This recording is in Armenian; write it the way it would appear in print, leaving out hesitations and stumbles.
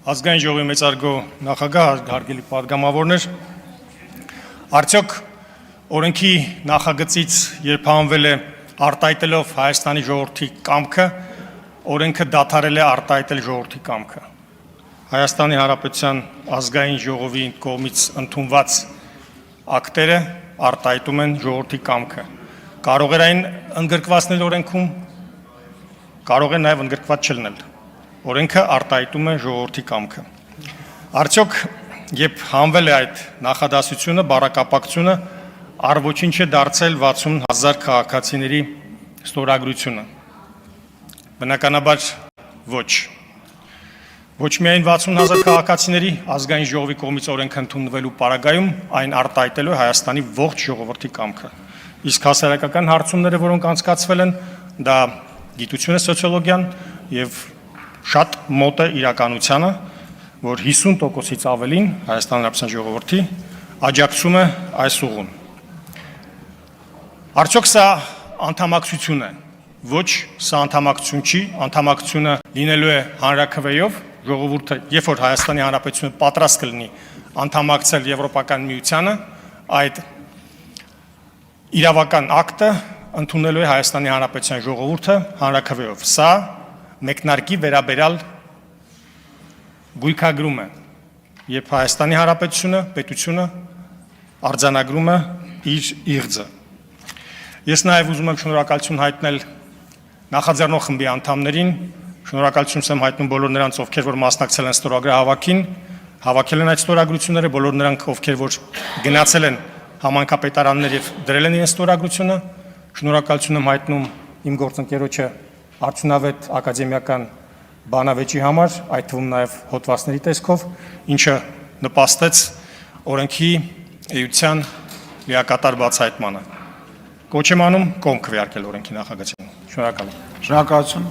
Ազգային ժողովի մեծարգո նախագահ, հարգելի պատգամավորներ, արդյոք օրենքի նախագծից երբ հանվել է արտահայտելով Հայաստանի ժողովրդի կամքը, օրենքը դադարել է արտահայտել ժողովրդի կամքը։ Հայաստանի Հանրապետության ազգային ժողովի կողմից ընդունված ակտերը արտահայտում են ժողովրդի կամքը։ Կարող էր այն ընդգրկված լինել օրենքում, կարող է նաև ընդգրկված չլինել։ Օրենքը արտահայտում է ժողովրդի կամքը։ Արդյոք երբ հանվել է այդ նախադասությունը, բառակապակցությունը, առ-ոչինչ է դարձել 60,000 քաղաքացիների ստորագրությունը։ Բնականաբար ոչ։ Ոչ միայն 60,000 քաղաքացիների ազգային ժողովի կողմից օրենքը ընդունվելու պարագայում այն արտահայտելու է Հայաստանի ողջ ժողովրդի կամքը։ Իսկ հասարակական հարցումները, որոնք անցկացվել են, դա գիտություն է, սոցիոլոգիան եւ շատ մոտ է իրականությանը, որ 50%-ից ավելին Հայաստանի Հանրապետության ժողովրդի աջակցում է այս ուղուն։ Արդյոք սա անդամակցություն է։ Ոչ, սա անդամակցություն չի, անդամակցությունը լինելու է հանրաքվեով, ժողովուրդը, երբ որ Հայաստանի Հանրապետությունը պատրաստ կլինի անդամակցել Եվրոպական միությանը, այդ իրավական ակտը ընդունելու է Հայաստանի Հանրապետության ժողովուրդը հանրաքվեով։ Սա մեկնարկի վերաբերյալ գույքագրում է, երբ Հայաստանի Հանրապետությունը, պետությունը արձանագրում է իր իղձը։ Ես նաև ուզում եմ շնորհակալություն հայտնել նախաձեռնող խմբի անդամներին, շնորհակալություն եմ հայտնում բոլոր նրանց, ովքեր որ մասնակցել են ստորագրահավաքին, հավաքել են այդ ստորագրությունները, բոլոր նրանք, ովքեր որ գնացել են համայնքապետարաններ եւ դրել են իրենց ստորագրությունը, շնորհակալություն եմ հայտնում իմ գործընկերոջը արդյունավետ ակադեմիական բանավեճի համար, այդ թվում նաև հոդվածների տեսքով, ինչը նպաստեց օրենքի էության լիակատար բացահայտմանը։ Կոչ եմ անում կողմ քվեարկել օրենքի նախագծին։ Շնորհակալ եմ։ Շնորհակալություն։